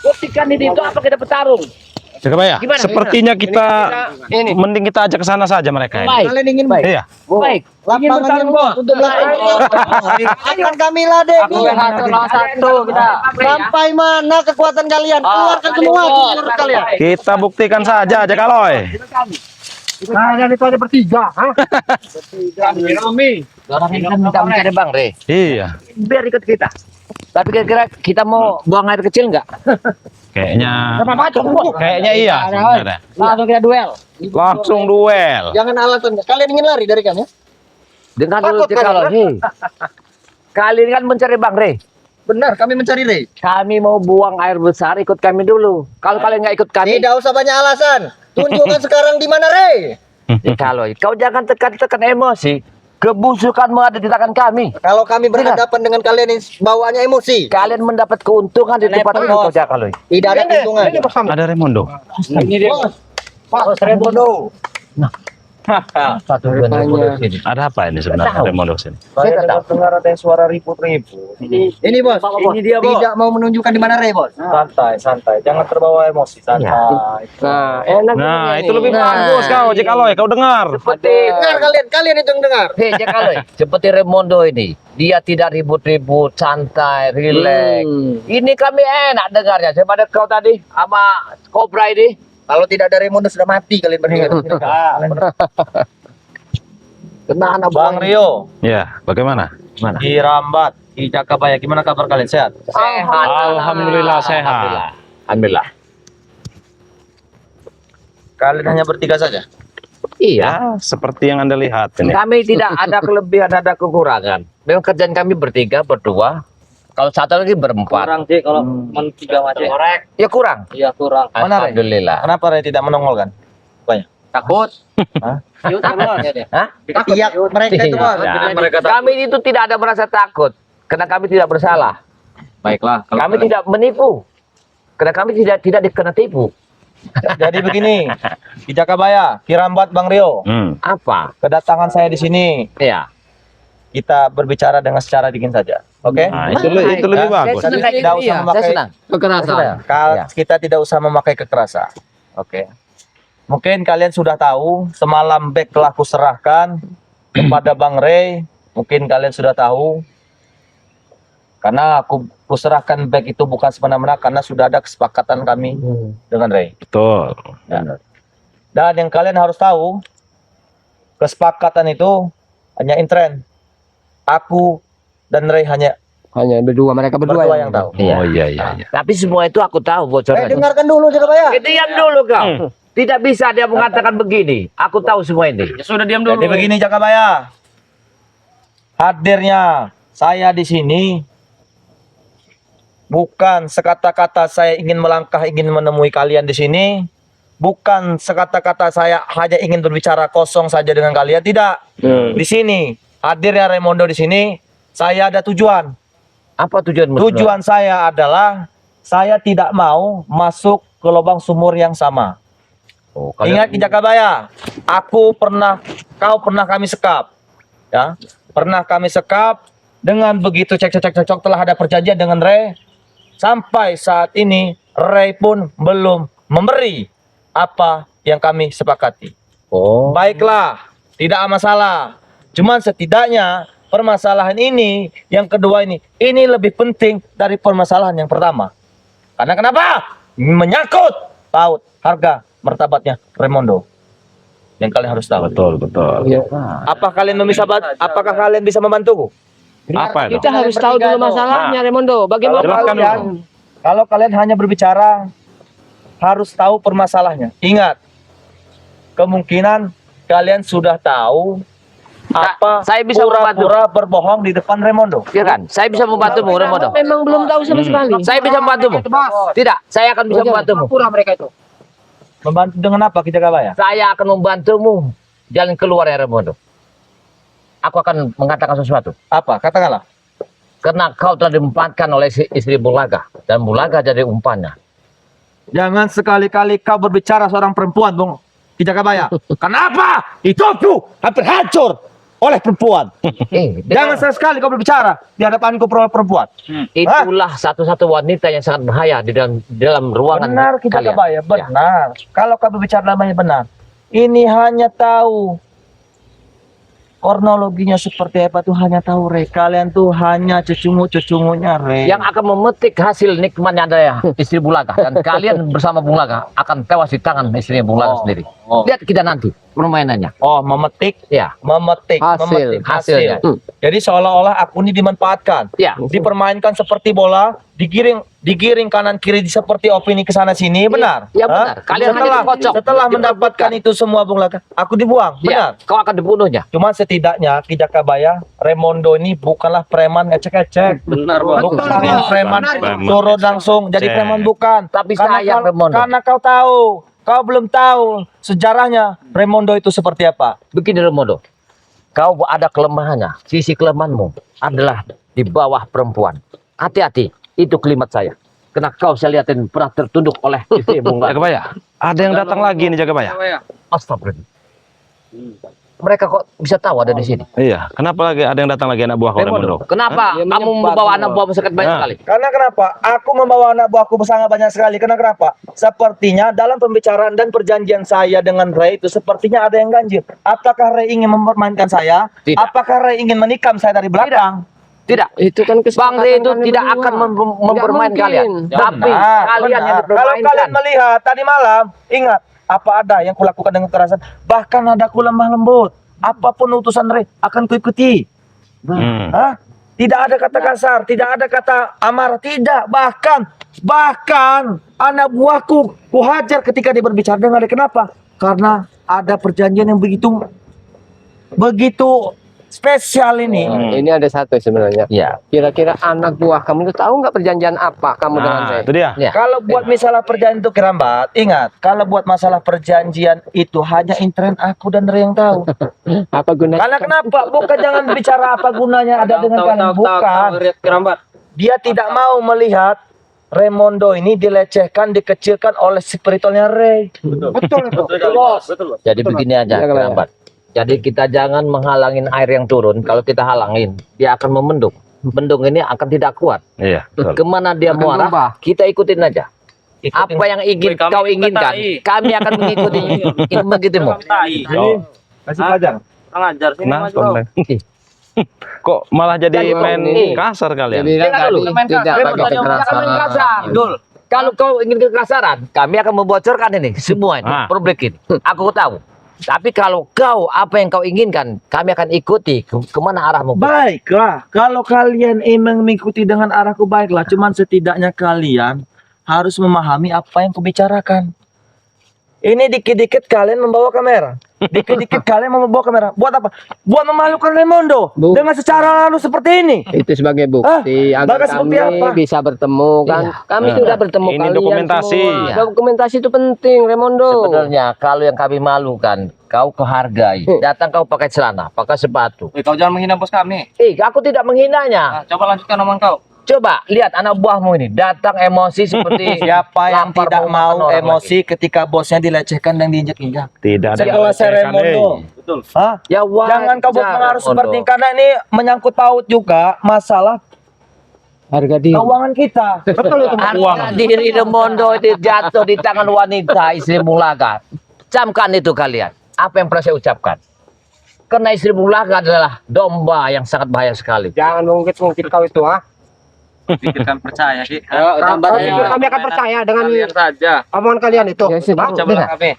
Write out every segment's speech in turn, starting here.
Buktikan ini itu apa kita bertarung. Jakabaya, sepertinya kita mending kita ajak ke sana saja mereka. Baik. Kalian ingin baik? Iya. Baik. Ingin bertarung bos. Untuk akan kami ladeni. Sampai mana kekuatan kalian? Keluarkan semua jurus kalian. Kita buktikan saja Jakaloy. Nah, itu ada bertiga, Rame. Orang ini kan minta mencari Bang Re. Iya. Biar ikut kita. Tapi kira-kira kita mau buang air kecil nggak? Kayaknya Kayaknya iya. Sebenarnya. Langsung kita duel. Langsung duel. Jangan alasan. Kalian ingin lari dari kami? Dengar dulu kalau kalian kan mencari Bang Re. Benar, kami mencari Rey. Kami mau buang air besar, ikut kami dulu. Kalau kalian nggak ikut kami, Tidak usah banyak alasan. Tunjukkan sekarang di mana Rey. kalau kau jangan tekan-tekan emosi. Kebusukanmu ada di tangan kami. Kalau kami berhadapan dengan kalian yang bawaannya emosi, Kalian mendapat keuntungan di tempat ini kau Jakaloy. tidak ada keuntungan. Ada Raimondo. Ini dia. Pak Rebondo. Satu Ada apa ini sebenarnya Raimondo sini? Saya dengar ada suara ribut-ribut. Ini bos. Ini dia bos. Tidak mau menunjukkan di mana Rey bos. Santai. Jangan terbawa emosi. Santai. Nah, enak. Nah, itu lebih bagus kau Jakaloy, kau dengar. Dengar kalian itu yang dengar. Hei Jakaloy, seperti Raimondo ini. Dia tidak ribut-ribut, santai, rileks. Ini kami enak dengarnya. Daripada kau tadi sama Cobra ini. Kalau tidak ada Raimundo sudah mati kalian berdua. Kena anak Bang Rio, Ya, bagaimana? Gimana? di Rambat, di Jakabaya, gimana kabar kalian? Sehat? Sehat. Alhamdulillah sehat. Alhamdulillah. Kalian hanya bertiga saja? Iya. Ya, seperti yang Anda lihat ini. Kami tidak ada kelebihan, ada kekurangan. Memang kerjaan kami bertiga, berdua. Kalau satu lagi berempat. Kurang sih kalau tiga macam. Korek. Ya kurang. Iya kurang. Mana Rey? Alhamdulillah. Kenapa Rey tidak menongolkan? Banyak. Takut. Hah? Hah? Iya, mereka itu bos. Ya. Kami itu tidak ada merasa takut. Karena kami tidak bersalah. Baiklah. Kami tidak menipu. Karena kami tidak dikena tipu. Jadi begini, di Jakabaya, di Rambat, Bang Rio, Apa? kedatangan saya di sini, Ya. kita berbicara dengan secara dingin saja, oke? Nah, itu lebih bagus. Saya senang Tidak usah memakai kekerasan. Kita tidak usah memakai kekerasan, oke? Mungkin kalian sudah tahu, semalam bag telah kuserahkan kepada Bang Rey. Mungkin kalian sudah tahu, karena aku serahkan bag itu bukan semena-mena, karena sudah ada kesepakatan kami dengan Rey. Betul. Ya. Dan yang kalian harus tahu, kesepakatan itu hanya intern. Aku dan Rey hanya berdua, mereka berdua yang tahu. Oh iya. Tapi semua itu aku tahu bocoran. Dengarkan dulu Jakabaya. Diam dulu kau. Tidak bisa dia mengatakan begini. Aku tahu semua ini. Ya sudah diam dulu. Jadi begini Jakabaya. Hadirnya saya di sini bukan sekata-kata saya ingin melangkah, ingin menemui kalian di sini. Bukan sekata-kata saya hanya ingin berbicara kosong saja dengan kalian, tidak. Di sini hadirnya Raimondo di sini, saya ada tujuan. Apa tujuanmu? Tujuan saya adalah saya tidak mau masuk ke lubang sumur yang sama. Ingat di Jakabaya, kau pernah kami sekap, ya, pernah kami sekap. Dengan begitu cekcok telah ada perjanjian dengan Rey. Sampai saat ini Rey pun belum memberi apa yang kami sepakati. Baiklah, tidak masalah. Cuman setidaknya permasalahan ini, yang kedua ini lebih penting dari permasalahan yang pertama. Karena kenapa? Menyangkut paut harga martabatnya Raimondo. Yang kalian harus tahu. Betul. Apakah kalian bisa membantuku? Apa itu? Kita harus tahu dulu masalahnya, Raimondo. Bagaimana Kalau kalian hanya berbicara, harus tahu permasalahannya. Ingat, kemungkinan kalian sudah tahu apa saya bisa pura-pura berbohong di depan Raimondo. Ya kan? Saya bisa membantumu, Raimondo. Memang belum tahu sama sekali. Saya bisa membantumu. Tidak, saya akan bisa membantumu. Pura mereka itu. Membantu dengan apa kita Jakabaya? Saya akan membantumu jalan keluar ya, Raimondo. Aku akan mengatakan sesuatu. Apa? Katakanlah. Karena kau telah diempatkan oleh istri Bulaga. Dan Bulaga jadi umpannya. Jangan sekali-kali kau berbicara seorang perempuan, Bung Ki Jakabaya. Kenapa? Hidupku hampir hancur oleh perempuan. Jangan dengar. sekali kau berbicara di hadapanku perempuan. Itulah satu-satu wanita yang sangat bahaya di dalam ruangan Benar kita kalian. Kabaya, benar. Kalau kau berbicara namanya benar. Ini hanya tahu kronologinya seperti apa tuh hanya tahu Rey. Kalian tuh hanya cecungu-cecungunya Rey. Yang akan memetik hasil nikmatnya adalah istri Bulaga, dan kalian bersama Bulaga akan tewas di tangan istrinya Bulaga sendiri. Lihat kita nanti permainannya. Oh, memetik, Ya, memetik, Hasil. memetik Hasilnya. Jadi seolah-olah aku ini dimanfaatkan. ya. Dipermainkan seperti bola, digiring kanan kiri seperti opini ke sana sini, benar? Iya, benar. Hah? Kalian hanya dikocok, setelah diperebutkan. mendapatkan itu semua Bung Laka, aku dibuang, benar? Ya, kau akan dibunuhnya. Cuma setidaknya Ki Jakabaya, Raimondo ini bukanlah preman ecek-ecek. Benar, Bos. Bukanlah yang preman turun langsung jadi Cek. preman, bukan. Tapi Karena saya Raimondo. karena kau tahu, kau belum tahu sejarahnya Raimondo itu seperti apa. Begini Remodo, kau ada kelemahannya. Sisi kelemahanmu adalah di bawah perempuan. Hati-hati, itu kalimat saya. Karena kau saya lihatin pernah tertunduk oleh istri Bulaga. Jagabaya, ada yang datang lagi nih Jagabaya. Astagfirullah. Mereka kok bisa tahu ada di sini? Iya, kenapa lagi ada yang datang lagi anak buah kau Raimondo? Kenapa kamu membawa anak buah sangat banyak Nah. sekali? Karena kenapa? Aku membawa anak buahku sangat banyak sekali. Karena kenapa? Sepertinya dalam pembicaraan dan perjanjian saya dengan Ray itu sepertinya ada yang ganjil. Apakah Ray ingin mempermainkan saya? Tidak. Apakah Ray ingin menikam saya dari belakang? Tidak. Itu kan Bang Rey itu tidak akan mempermain kalian. Tapi kalian yang Kalau kalian dipermainkan. melihat tadi malam, ingat apa ada yang kulakukan dengan kekerasan. Bahkan ada ku lemah lembut. Apapun utusan Ray akan kuikuti. Hah? Tidak ada kata kasar, tidak ada kata amarah, tidak. Bahkan anak buahku kuhajar ketika dia berbicara dengan dia. Kenapa? Karena ada perjanjian yang begitu spesial ini. Ini ada satu sebenarnya. Ya. Kira-kira anak buah kamu itu tahu nggak perjanjian apa kamu dengan Nah, saya? itu dia. Ya. Kalau buat masalah perjanjian itu kerambat, ingat, kalau buat masalah perjanjian itu hanya intern aku dan Ray yang tahu. Apa gunanya? Karena kenapa? Bukan jangan bicara apa gunanya ada dengan kalian, bukan. Dia tidak mau melihat Raimondo ini dilecehkan, dikecilkan oleh spiritualnya Ray. Betul, Bos. Jadi begini aja, Ya, Kak, Kerabat. Jadi kita jangan menghalangin air yang turun. Kalau kita halangin, dia akan memendung. Bendung ini akan tidak kuat. Iya, betul. Kemana dia Akan mau arah, berubah. kita ikutin aja. Ikutin. Apa yang kau inginkan, kami akan mengikuti. Itu begitu mau. Oh. Kasih pajang. Nah, tonton. Kok malah jadi Jadi, main nih. kasar kalian? Bilang Dengar tadi dulu. tidak pakai Jangan main kasar. kekerasan. Dul. Kalau kau ingin kekasaran, kami akan membocorkan ini semua ini, Ah. publik ini. Aku tahu. Tapi kalau kau apa yang kau inginkan, kami akan ikuti kemana arahmu. Baiklah, kalau kalian emang mengikuti dengan arahku baiklah. Cuman setidaknya kalian harus memahami apa yang kubicarakan. Ini dikit-dikit kalian membawa kamera. Dikit-dikit kalian membawa kamera. Buat apa? Buat memalukan Raimondo. Bu. Dengan secara lalu seperti ini. Itu sebagai bukti agar bagas kami bukti apa? bisa bertemu kan. Iya. Kami sudah bertemu Ini kalian dokumentasi. semua. Iya. Dokumentasi itu penting, Raimondo. Sebenarnya kalau yang kami malukan, kau kehargai. Datang kau pakai celana, pakai sepatu. Kau jangan menghina bos kami. Aku tidak menghinanya. Coba lanjutkan omongan kau. Coba lihat anak buahmu ini datang emosi seperti Siapa yang lampar tidak memakan mau orang emosi ketika bosnya dilecehkan dan diinjak-injak? Tidak ada. Sekelas Raimondo. Betul. Hah? lagi. Ya wajar, Jangan kau buat pengaruh Mondo. seperti ini, karena ini menyangkut paut juga masalah Harga diri. keuangan kita. Betul itu. Harga diri Remondo itu jatuh di tangan wanita istri Bulaga. Camkan itu kalian. Apa yang pernah saya ucapkan? Karena istri Bulaga adalah domba yang sangat bahaya sekali. Jangan mungkit-mungkit kau itu, ah. Pikirkan percaya, Ki. Kami akan percaya dengan Kalian saja. omongan kalian itu. Ya, Coba dengar. kami.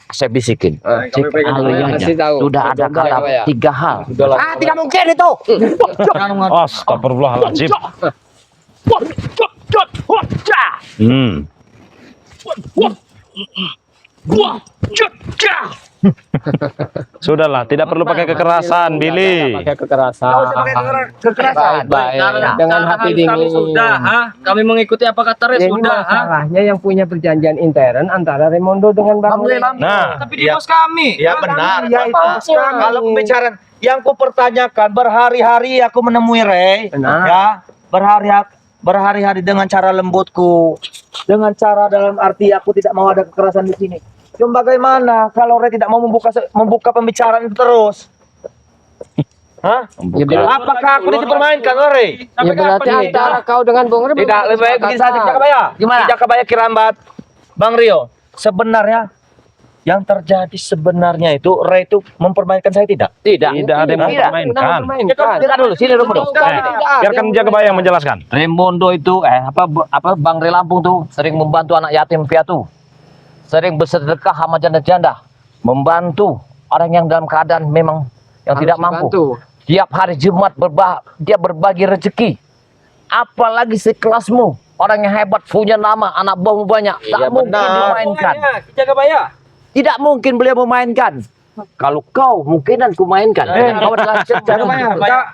Saya bisikin. Kami pegang Aluyahnya kasih tahu. sudah ada Coba, kata ya. 3 hal. Tidak mungkin itu. Astagfirullahaladzim. Hmm. Sudahlah, tidak perlu pakai kekerasan, Billy. Pakai kekerasan. Kekerasan. Baik, dengan hati dingin. Kami mengikuti apa kata Res. Ini masalahnya yang punya perjanjian intern antara Raimondo dengan Bang Rey. Nah, Tapi dia bos kami. Ya benar. Ya, itu Pak. kami. Kalau pembicaraan yang ku pertanyakan berhari-hari aku menemui Ray, Benar. ya berhari-hari dengan cara lembutku, dengan cara dalam arti aku tidak mau ada kekerasan di sini. Cuma bagaimana kalau Ray tidak mau membuka pembicaraan itu terus? Hah? Ya, berarti- Apakah aku dipermainkan, Ore? Ya berarti antara kau dengan Bung Re Tidak, lebih baik begini saja, Jakabaya. Gimana? Jakabaya Kirambat. Bang Rio, sebenarnya yang terjadi sebenarnya itu Ray itu mempermainkan saya tidak? Tidak. Tidak ada yang mempermainkan. Dengar dulu, sini Remondo. Biarkan Jakabaya menjelaskan. Remondo itu Bang Re Lampung tuh sering membantu anak yatim piatu. Sering bersedekah sama janda-janda, membantu orang yang dalam keadaan memang yang tidak mampu. Tiap hari Jumat dia berbagi rezeki. Apalagi sekelasmu, orang yang hebat, punya nama, anak buahmu banyak, tak mungkin dimainkan. Tidak mungkin beliau memainkan. Kalau kau mungkinan ku mainkan. Kau adalah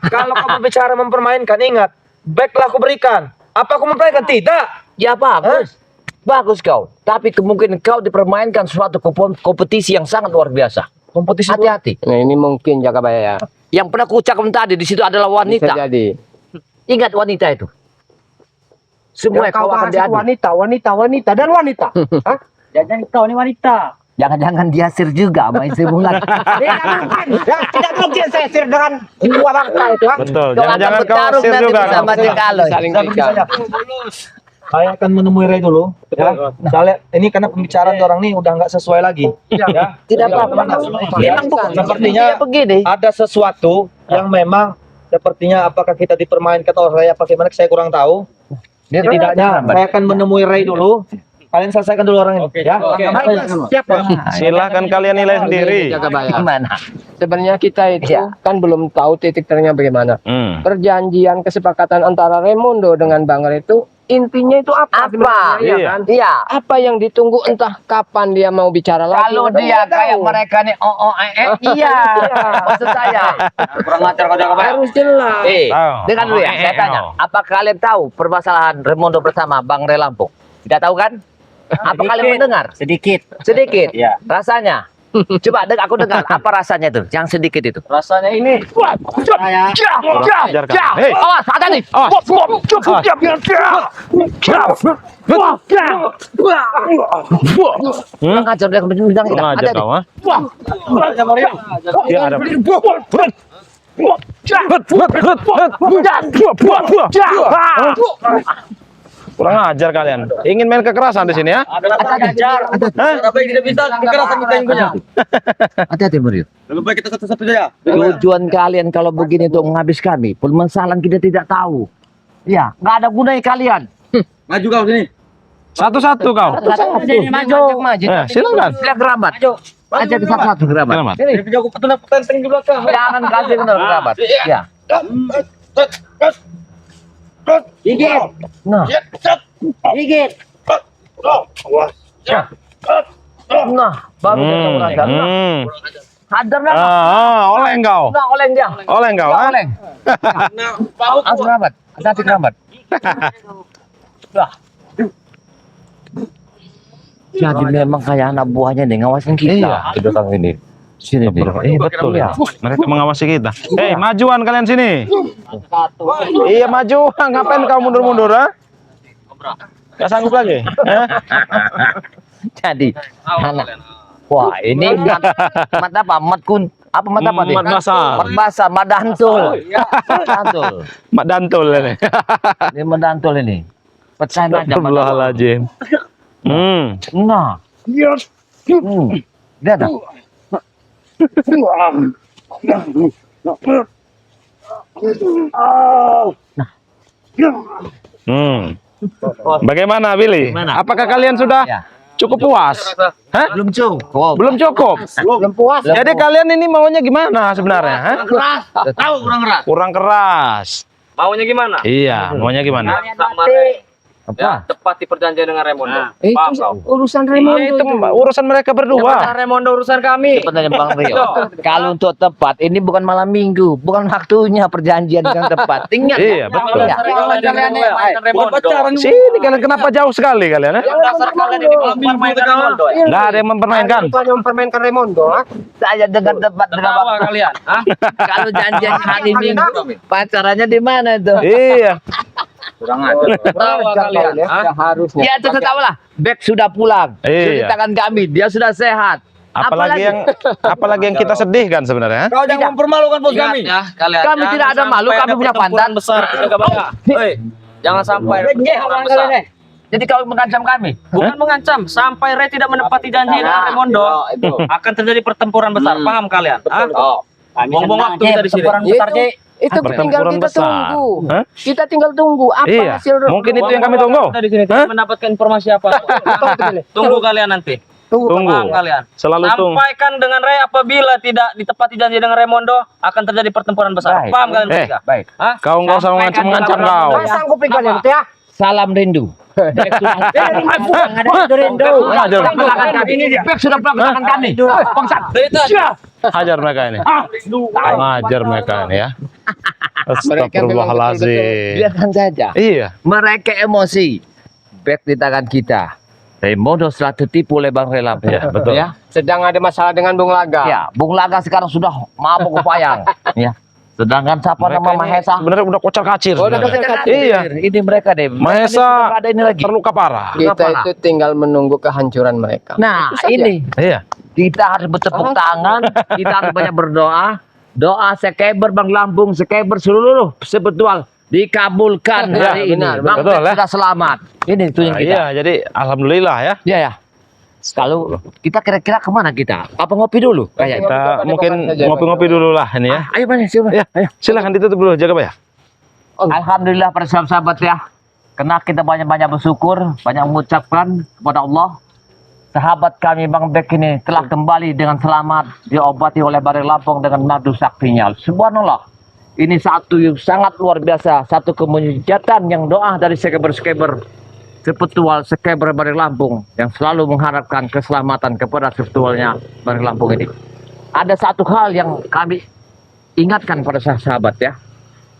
Kalau kamu bicara mempermainkan, ingat, baiklah aku berikan. Apa aku mempermainkan? Tidak. Ya bagus. Bagus kau. Tapi kemungkinan kau dipermainkan suatu kompetisi yang sangat luar biasa. Kompetisi Hati-hati. Nah ini mungkin Jakabaya ya. Yang pernah kuucapkan tadi di situ adalah Bisa wanita. jadi. Ingat wanita itu. Semua kau akan diadu. wanita dan wanita. Hah? Jangan kau ini wanita. Jangan-jangan dia sir juga sama istri bulan. Tidak mungkin saya sir dengan dua bangsa itu. Ha? Betul. Kau akan Jangan-jangan kau bertarung sir nanti juga. bersama kau. Jekalo. Saling Bisa tiga. saja. Saya akan menemui Ray dulu. Ya. Soalnya ini karena pembicaraan orang nih udah nggak sesuai lagi. Ya. Tidak apa-apa. Memang bukan. Sepertinya Dia begini. ada sesuatu yang memang sepertinya apakah kita dipermainkan oleh Ray apa bagaimana saya kurang tahu. Setidaknya saya akan menemui Ray dulu. Kalian selesaikan dulu orang ini. Ya. Silahkan kalian nilai sendiri. Jakabaya. Gimana? Sebenarnya kita itu Ya. kan belum tahu titik terangnya bagaimana. Hmm. Perjanjian kesepakatan antara Remondo dengan Bang Re itu intinya itu apa? Apa? sebenarnya, ya Iya. kan? Iya. Apa yang ditunggu entah kapan dia mau bicara lagi? Kalau Kita dia nggak tahu. kayak mereka nih, iya. Maksud saya. Kurang ajar kau Jakabaya. harus jelas. Tahu. Dengar dulu ya, saya tanya. Apa kalian tahu permasalahan Remondo bersama Bang Re Lampung? Tidak tahu kan? Apa kalian mendengar? Sedikit. Sedikit. Iya. Rasanya. Coba aku dengar apa rasanya tuh, yang sedikit itu. Rasanya ini. Saya. Ajar kalian. Hei. Awas, hati-hati. Awas. Kurang ajar dia bilang kita. Kurang ajar Hati-hati. kau, ha? Dia ada. Kurang ajar kalian. Ingin main kekerasan di sini ya? Ajar. Apa yang tidak bisa kekerasan kita yang punya. Hati-hati, Murid. Lebih baik kita satu-satu saja. Tujuan kalian kalau begini untuk menghabis kami, permasalahan kita tidak tahu. Ya, nggak ada gunanya kalian. Maju kau sini. Satu-satu kau. Maju. Silakan. Sila kerabat. Aja ke satu-satu kerabat. Selamat. Jadi penjaga petunak petenteng di belakang. Jangan kasih kenal kerabat. Ya. Gigit. Nah. Gigit. Nah, baru kita kurang ajar. Nah, Hmm. hadar dah. Oleng kau. Nah, oleng dia. Oleng kau, ha? Oleng. Awas kerabat. Hati-hati kerabat. Nah. Jadi memang kayak anak buahnya nih ngawasin kita. Di belakang ini. Sini nih. Betul ya. Mereka mengawasi kita. Hei, majuan kalian sini. Iya, maju. Ngapain kau mundur-mundur, ha? Gak sanggup lagi. Jadi anak. Wah, ini mat apa? Mat kun apa mat apa nih? Mat basah. Mat basah, mat dantul. Dantul. Mak Dantul ini. Ini mat dantul ini. Pecahin aja mat dantul. Astagfirullahaladzim. Nah. Lihat dah. Bagaimana, Billy? Apakah kalian sudah Ya. cukup puas? Hah? Belum cukup. Belum cukup. Belum puas. Jadi kalian ini maunya gimana sebenarnya? Hah? Tahu kurang keras. Kurang keras. Maunya gimana? Iya, maunya gimana? Apa? Tepati perjanjian dengan Remondo. Itu urusan Remondo Itu itu. urusan mereka berdua. Remondo urusan kami. Sebenarnya Bang Rio. Kalau untuk tepat, ini bukan malam minggu, bukan waktunya perjanjian yang tepat. Ingat. Iya, betul. Ya. Buat pacaran. Sini kalian kenapa jauh sekali kalian? Ha? Dasar kalian ini belum permainan Remondo. Nggak ada yang mempermainkan. Bukannya mempermainkan Remondo. Ha? Saya dengan tepat dengan Tawa waktu. kalian. Hah? Kalau janjian hari Minggu, pacarannya di mana itu? Iya. Kurang ajar. Tawa kalian. Ya, harusnya. Ya, itu tahu lah. Bek sudah pulang. Iya. Ceritakan kami, dia sudah sehat. apalagi yang kita sedihkan sebenarnya. Kau jangan mempermalukan bos kami. Ya, kalian. Kami Jangan tidak ada malu, sampai kami ada punya pertempuran pandan. besar di Jagabaya. Hei, jangan sampai ada pertempuran besar. Jadi kau mengancam kami. Bukan mengancam, sampai Ray tidak menepati janji dengan Raimondo, akan terjadi pertempuran besar. Paham kalian? Buang-buang waktu kita di sini. Itu tinggal Pertempuran kita besar. tunggu. Hah? Kita tinggal tunggu apa Iya, hasil mungkin itu yang kami tunggu. Kita di sini tidak mendapatkan informasi apa. Tunggu kalian nanti. Tunggu. Paham kalian? Selalu tunggu. Sampaikan dengan Ray apabila tidak ditepati janji dengan Raimondo akan terjadi pertempuran besar. Baik. Paham kalian bertiga? Baik. Hah? Kau nggak usah mengancam kau. Saya sanggupin kalian itu ya. Salam rindu. Bek sudah pelanggaran kami. Bangsat. Hajar mereka ini. Hajar mereka ini ya. Astagfirullahaladzim. Biarkan saja. Iya. Mereka emosi. Back di tangan kita. Raimondo setelah tertipu oleh Bang Relap. Iya, betul. Ya. Sedang ada masalah dengan Bung Laga. Ya, Bung Laga sekarang sudah mabuk upayang. Ya. Sedangkan siapa Mereka nama ini Mahesa? sebenarnya udah kocar kacir. sebenarnya. Iya. Ini mereka deh. Mereka ini Mahesa sudah nggak ada ini lagi. terluka parah. Kita Kenapa? itu tinggal menunggu kehancuran mereka. Nah, Itu saja. ini Iya. kita harus bertepuk tangan, kita harus banyak berdoa. Doa sekeber Bang Lampung, sekeber seluruh sebetul dikabulkan Ya, hari ini. benar, Bang betul, Bek ya. sudah selamat. Ini tujuan Nah, kita. iya, jadi alhamdulillah ya. Iya ya. Kalau kita kira-kira kemana kita? Apa ngopi dulu? Kayak Kita Ngopi-ngopi mungkin saja, ngopi-ngopi dulu lah ini ya. ayo Bang, siapa? Ya, silakan ditutup dulu Jagabaya. Alhamdulillah para sahabat ya. Karena kita banyak-banyak bersyukur, banyak mengucapkan kepada Allah. Sahabat kami Bang Bek ini telah kembali dengan selamat, diobati oleh Bari Lampung dengan madu saktinya. Subhanallah. Ini satu yang sangat luar biasa, satu kemunjatan yang doa dari sekeber-sekeber sepetual sekeber Bari Lampung yang selalu mengharapkan keselamatan kepada sepetualnya Bari Lampung ini. Ada satu hal yang kami ingatkan pada sahabat ya.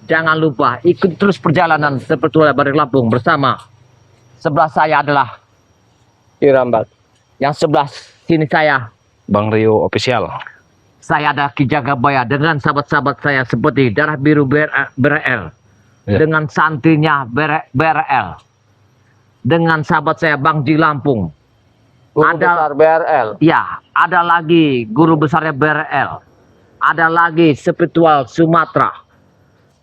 Jangan lupa ikut terus perjalanan sepetual Bari Lampung bersama. Sebelah saya adalah Irambat. yang sebelah sini saya Bang Rio official. Saya ada Ki Jagabaya dengan sahabat-sahabat saya seperti Darah Biru BRL, Ya. dengan santrinya BRL, dengan sahabat saya Bang Ji Lampung. Guru Ada- besar BRL. Ya, ada lagi guru besarnya BRL, ada lagi spiritual Sumatera,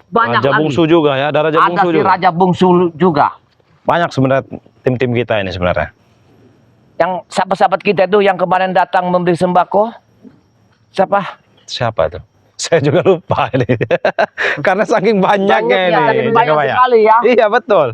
banyak Raja lagi. Bungsu juga ya, ada Raja Ada Bungsu si juga. Raja Bungsu juga. Banyak sebenarnya tim-tim kita ini sebenarnya. Yang sahabat-sahabat kita itu yang kemarin datang memberi sembako, siapa? Siapa tuh? Saya juga lupa ini. Karena saking banyaknya Banyak ini. ya, banyak Jagabaya. sekali ya. Iya betul.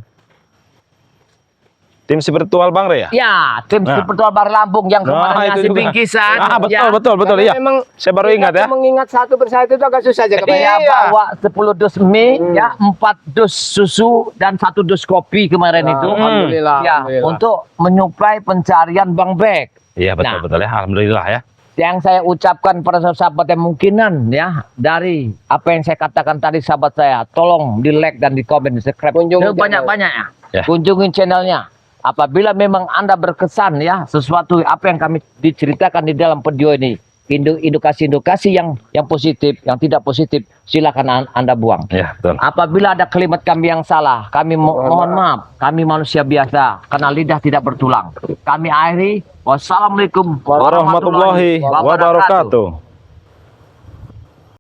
Tim spiritual Bang Ray ya? Ya, tim Nah. spiritual Bar Lampung yang kemarin Nah, itu ngasih juga. bingkisan. Ah, betul, ya. betul, betul. Karena Iya. memang Saya baru ingat ya. mengingat satu persatu itu agak susah Saya Jagabaya. bawa 10 dus mie, ya, 4 dus susu dan 1 dus kopi kemarin itu. Alhamdulillah. Ya, alhamdulillah. untuk menyuplai pencarian Bang Bek. Iya betul Nah. betul ya. Alhamdulillah ya. Yang saya ucapkan pada sahabat yang mungkinan ya dari apa yang saya katakan tadi sahabat saya, tolong di like dan di komen, di subscribe. Kunjungi Banyak-banyak ya. Ya. Kunjungi channelnya. Apabila memang Anda berkesan ya sesuatu apa yang kami diceritakan di dalam video ini, edukasi-edukasi yang positif, yang tidak positif, silakan Anda buang. Iya betul. Apabila ada kalimat kami yang salah, kami mohon maaf. Kami manusia biasa, karena lidah tidak bertulang. Kami akhiri. Wassalamualaikum Warahmatullahi wabarakatuh.